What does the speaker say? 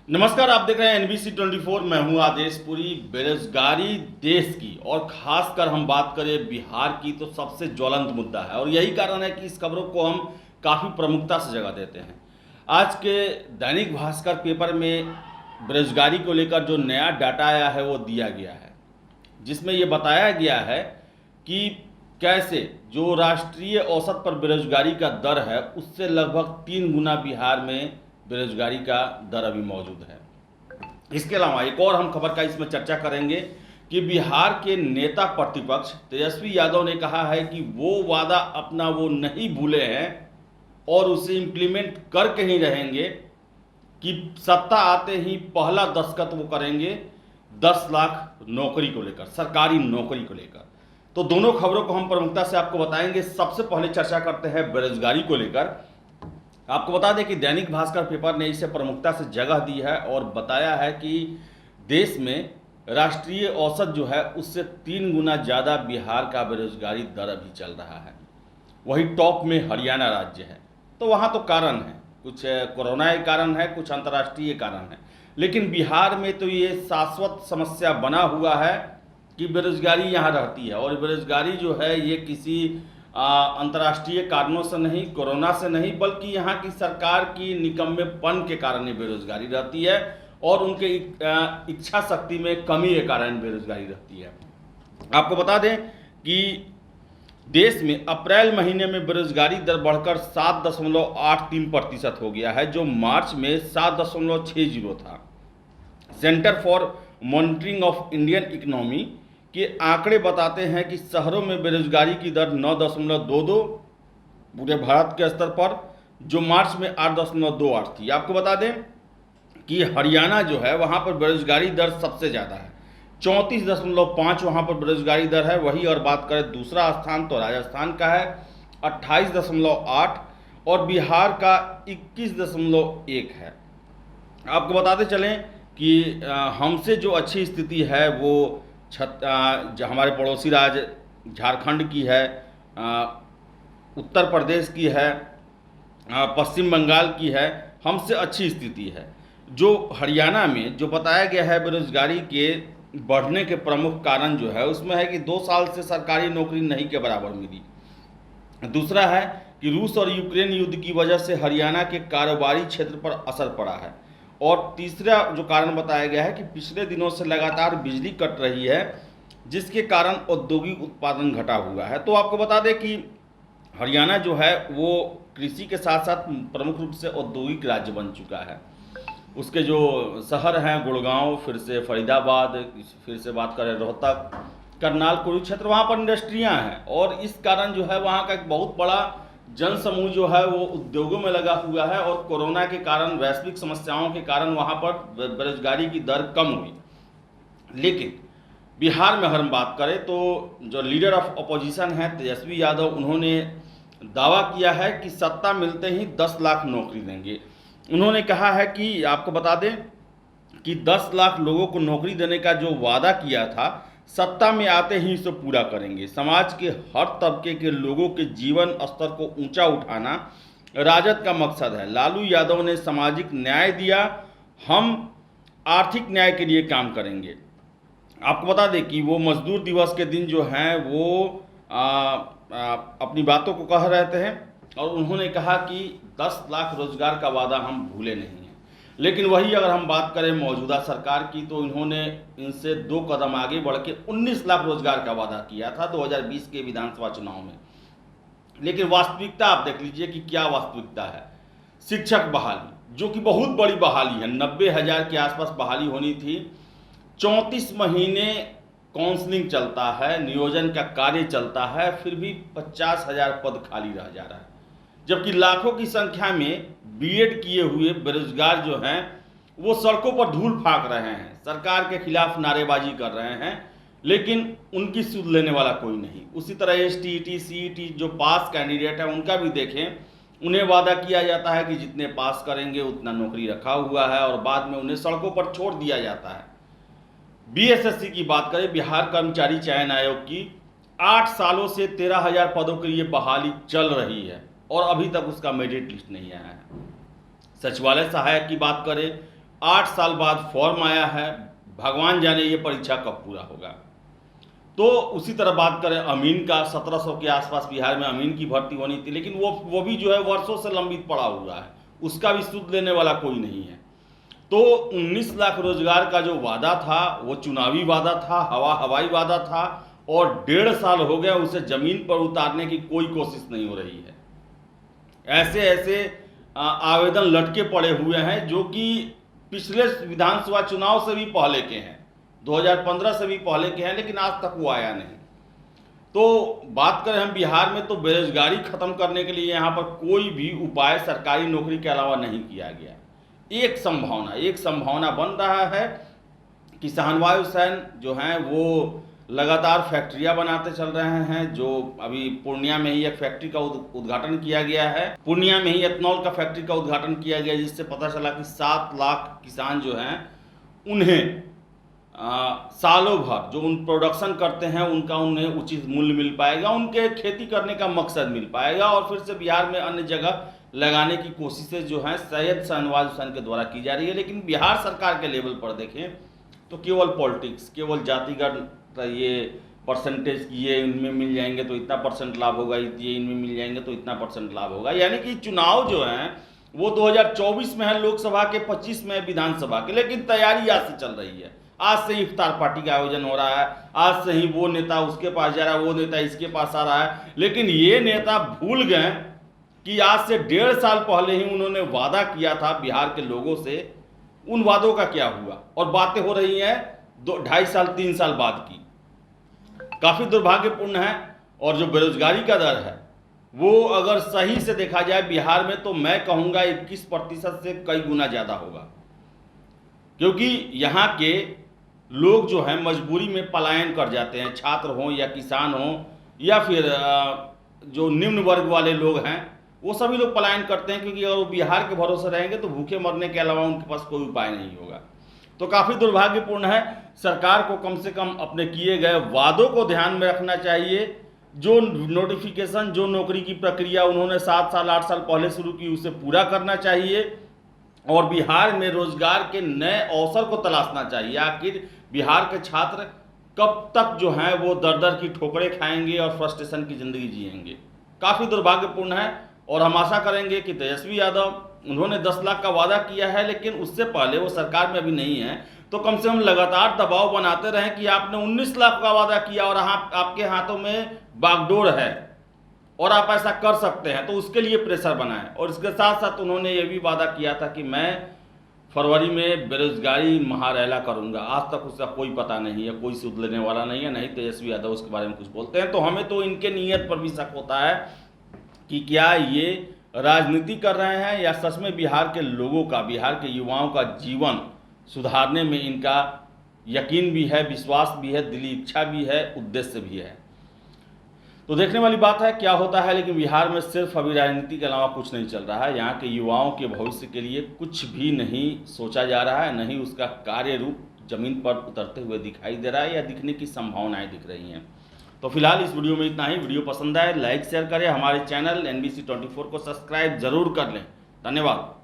नमस्कार, आप देख रहे हैं NBC 24। मैं हूं आदेश पुरी। बेरोजगारी देश की और खासकर हम बात करें बिहार की तो सबसे ज्वलंत मुद्दा है और यही कारण है कि इस खबरों को हम काफ़ी प्रमुखता से जगह देते हैं। आज के दैनिक भास्कर पेपर में बेरोजगारी को लेकर जो नया डाटा आया है वो दिया गया है, जिसमें ये बताया गया है कि कैसे जो राष्ट्रीय औसत पर बेरोजगारी का दर है उससे लगभग 3 गुना बिहार में बेरोजगारी का दर अभी मौजूद है। इसके अलावा एक और हम खबर का इसमें चर्चा करेंगे कि बिहार के नेता प्रतिपक्ष तेजस्वी यादव ने कहा है कि वो वादा अपना वो नहीं भूले हैं और उसे इम्प्लीमेंट करके ही रहेंगे कि सत्ता आते ही पहला दस्तखत वो करेंगे 10 लाख नौकरी को लेकर, सरकारी नौकरी को लेकर। तो दोनों खबरों को हम प्रमुखता से आपको बताएंगे। सबसे पहले चर्चा करते हैं बेरोजगारी को लेकर। आपको बता दें कि दैनिक भास्कर पेपर ने इसे प्रमुखता से जगह दी है और बताया है कि देश में राष्ट्रीय औसत जो है उससे 3 गुना ज़्यादा बिहार का बेरोजगारी दर अभी चल रहा है। वही टॉप में हरियाणा राज्य है। तो वहाँ तो कारण है, कुछ कोरोना के कारण है, कुछ अंतर्राष्ट्रीय कारण है, लेकिन बिहार में तो ये शाश्वत समस्या बना हुआ है कि बेरोजगारी यहाँ रहती है। और बेरोजगारी जो है ये किसी अंतर्राष्ट्रीय कारणों से नहीं, कोरोना से नहीं, बल्कि यहाँ की सरकार की निकम्मेपन के कारण ये बेरोजगारी रहती है और उनके इच्छा शक्ति में कमी के कारण बेरोजगारी रहती है। आपको बता दें कि देश में अप्रैल महीने में बेरोजगारी दर बढ़कर 7.83% हो गया है, जो मार्च में 7.60 था। Centre for monitoring of Indian economy के आंकड़े बताते हैं कि शहरों में बेरोजगारी की दर 9.22 पूरे भारत के स्तर पर, जो मार्च में 8.28 थी। आपको बता दें कि हरियाणा जो है वहाँ पर बेरोजगारी दर सबसे ज़्यादा है, 34.5 वहाँ पर बेरोजगारी दर है। वही और बात करें दूसरा स्थान तो राजस्थान का है 28.8 और बिहार का 21.1 है। आपको बताते चलें कि हमसे जो अच्छी स्थिति है वो हमारे पड़ोसी राज्य झारखंड की है, उत्तर प्रदेश की है, पश्चिम बंगाल की है। हमसे अच्छी स्थिति है। जो हरियाणा में जो बताया गया है बेरोजगारी के बढ़ने के प्रमुख कारण जो है उसमें है कि 2 साल से सरकारी नौकरी नहीं के बराबर मिली। दूसरा है कि रूस और यूक्रेन युद्ध की वजह से हरियाणा के कारोबारी क्षेत्र पर असर पड़ा है। और तीसरा जो कारण बताया गया है कि पिछले दिनों से लगातार बिजली कट रही है, जिसके कारण औद्योगिक उत्पादन घटा हुआ है। तो आपको बता दें कि हरियाणा जो है वो कृषि के साथ साथ प्रमुख रूप से औद्योगिक राज्य बन चुका है। उसके जो शहर हैं गुड़गांव, फिर से फरीदाबाद, फिर से बात करें रोहतक, करनाल, कुरुक्षेत्र, वहाँ पर इंडस्ट्रियाँ हैं और इस कारण जो है वहाँ का एक बहुत बड़ा जनसमूह जो है वो उद्योगों में लगा हुआ है। और कोरोना के कारण, वैश्विक समस्याओं के कारण वहाँ पर बेरोजगारी की दर कम हुई। लेकिन बिहार में अगर हम बात करें तो जो लीडर ऑफ अपोजिशन है तेजस्वी यादव, उन्होंने दावा किया है कि सत्ता मिलते ही 10 लाख नौकरी देंगे। उन्होंने कहा है कि आपको बता दें कि 10 लाख लोगों को नौकरी देने का जो वादा किया था सत्ता में आते ही इसे पूरा करेंगे। समाज के हर तबके के लोगों के जीवन स्तर को ऊंचा उठाना राजद का मकसद है। लालू यादव ने सामाजिक न्याय दिया, हम आर्थिक न्याय के लिए काम करेंगे। आपको बता दें कि वो मजदूर दिवस के दिन जो हैं वो अपनी बातों को कह रहे थे और उन्होंने कहा कि 10 लाख रोजगार का वादा हम भूले नहीं हैं। लेकिन वही अगर हम बात करें मौजूदा सरकार की तो इन्होंने इनसे 2 कदम आगे बढ़ के 19 लाख रोजगार का वादा किया था 2020 के विधानसभा चुनाव में। लेकिन वास्तविकता आप देख लीजिए कि क्या वास्तविकता है। शिक्षक बहाली, जो कि बहुत बड़ी बहाली है, 90,000 के आसपास बहाली होनी थी, 34 महीने काउंसलिंग चलता है, नियोजन का कार्य चलता है, फिर भी 50,000 पद खाली रह जा रहा है। जबकि लाखों की संख्या में बीएड किए हुए बेरोजगार जो हैं वो सड़कों पर धूल फाँक रहे हैं, सरकार के खिलाफ नारेबाजी कर रहे हैं, लेकिन उनकी सुध लेने वाला कोई नहीं। उसी तरह एसटीईटी, सीईटी जो पास कैंडिडेट है उनका भी देखें, उन्हें वादा किया जाता है कि जितने पास करेंगे उतना नौकरी रखा हुआ है और बाद में उन्हें सड़कों पर छोड़ दिया जाता है। बीएसएससी की बात करें, बिहार कर्मचारी चयन आयोग की, 8 सालों से 13,000 पदों के लिए बहाली चल रही है और अभी तक उसका मेरिट लिस्ट नहीं आया है। सचिवालय सहायक की बात करें, 8 साल बाद फॉर्म आया है, भगवान जाने ये परीक्षा कब पूरा होगा। तो उसी तरह बात करें अमीन का, 1700 के आसपास बिहार में अमीन की भर्ती होनी थी, लेकिन वो भी जो है वर्षों से लंबित पड़ा हुआ है, उसका भी सूद लेने वाला कोई नहीं है। तो 19 लाख रोजगार का जो वादा था वो चुनावी वादा था, हवाई वादा था, और 1.5 साल हो गया उसे जमीन पर उतारने की कोई कोशिश नहीं हो रही है। ऐसे ऐसे आवेदन लटके पड़े हुए हैं जो कि पिछले विधानसभा चुनाव से भी पहले के हैं, 2015 से भी पहले के हैं, लेकिन आज तक वो आया नहीं। तो बात करें हम बिहार में, तो बेरोजगारी खत्म करने के लिए यहाँ पर कोई भी उपाय सरकारी नौकरी के अलावा नहीं किया गया। एक संभावना बन रहा है कि शाहनवाज हुसैन जो हैं वो लगातार फैक्ट्रियां बनाते चल रहे हैं। जो अभी पूर्णिया में ही एक फैक्ट्री का उद्घाटन किया गया है, पूर्णिया में ही एथनॉल का फैक्ट्री का उद्घाटन किया गया, जिससे पता चला कि 7 लाख किसान जो हैं उन्हें सालों भर जो उन प्रोडक्शन करते हैं उनका उन्हें उचित मूल्य मिल पाएगा, उनके खेती करने का मकसद मिल पाएगा, और फिर से बिहार में अन्य जगह लगाने की कोशिशें जो हैं सैयद शाहनवाज हुसैन के द्वारा की जा रही है। लेकिन बिहार सरकार के लेवल पर देखें तो केवल पॉलिटिक्स, केवल जातिगत ये परसेंटेज, ये इनमें मिल जाएंगे तो इतना परसेंट लाभ होगा, ये इनमें मिल जाएंगे तो इतना परसेंट लाभ होगा। यानी कि चुनाव जो हैं वो 2024 में है लोकसभा के, 25 में विधानसभा के, लेकिन तैयारी आज से चल रही है। आज से ही इफ्तार पार्टी का आयोजन हो रहा है, आज से ही वो नेता उसके पास जा रहा है, वो नेता इसके पास आ रहा है। लेकिन ये नेता भूल गए कि आज से 1.5 साल पहले ही उन्होंने वादा किया था बिहार के लोगों से, उन वादों का क्या हुआ, और बातें हो रही हैं 2-2.5 साल 3 साल बाद की। काफ़ी दुर्भाग्यपूर्ण है। और जो बेरोजगारी का दर है वो अगर सही से देखा जाए बिहार में, तो मैं कहूँगा 21% से कई गुना ज़्यादा होगा, क्योंकि यहाँ के लोग जो हैं मजबूरी में पलायन कर जाते हैं, छात्र हों या किसान हों या फिर जो निम्न वर्ग वाले लोग हैं, वो सभी लोग पलायन करते हैं, क्योंकि अगर वो बिहार के भरोसे रहेंगे तो भूखे मरने के अलावा उनके पास कोई उपाय नहीं होगा। तो काफ़ी दुर्भाग्यपूर्ण है। सरकार को कम से कम अपने किए गए वादों को ध्यान में रखना चाहिए। जो नोटिफिकेशन, जो नौकरी की प्रक्रिया उन्होंने 7 साल 8 साल पहले शुरू की, उसे पूरा करना चाहिए, और बिहार में रोजगार के नए अवसर को तलाशना चाहिए। आखिर बिहार के छात्र कब तक जो हैं वो दर दर की ठोकरें खाएंगे और फ्रस्ट्रेशन की ज़िंदगी जिएंगे। काफ़ी दुर्भाग्यपूर्ण है। और हम आशा करेंगे कि तेजस्वी यादव, उन्होंने 10 लाख का वादा किया है, लेकिन उससे पहले वो सरकार में अभी नहीं है, तो कम से कम लगातार दबाव बनाते रहें कि आपने 19 लाख का वादा किया और आपके हाथों में बागडोर है और आप ऐसा कर सकते हैं, तो उसके लिए प्रेशर बनाएं। और इसके साथ साथ उन्होंने ये भी वादा किया था कि मैं फरवरी में बेरोजगारी महारैला करूंगा। आज तक उसका कोई पता नहीं है, कोई सूद लेने वाला नहीं है, नहीं तेजस्वी यादव उसके बारे में कुछ बोलते हैं। तो हमें तो इनके नीयत पर भी शक होता है कि क्या ये राजनीति कर रहे हैं या सच में बिहार के लोगों का, बिहार के युवाओं का जीवन सुधारने में इनका यकीन भी है, विश्वास भी है, दिली इच्छा भी है, उद्देश्य भी है। तो देखने वाली बात है क्या होता है। लेकिन बिहार में सिर्फ अभी राजनीति के अलावा कुछ नहीं चल रहा है। यहाँ के युवाओं के भविष्य के लिए कुछ भी नहीं सोचा जा रहा है, नहीं उसका कार्य रूप जमीन पर उतरते हुए दिखाई दे रहा है या दिखने की संभावनाएं दिख रही हैं। तो फिलहाल इस वीडियो में इतना ही। वीडियो पसंद आए लाइक शेयर करें, हमारे चैनल NBC 24 को सब्सक्राइब जरूर कर लें। धन्यवाद।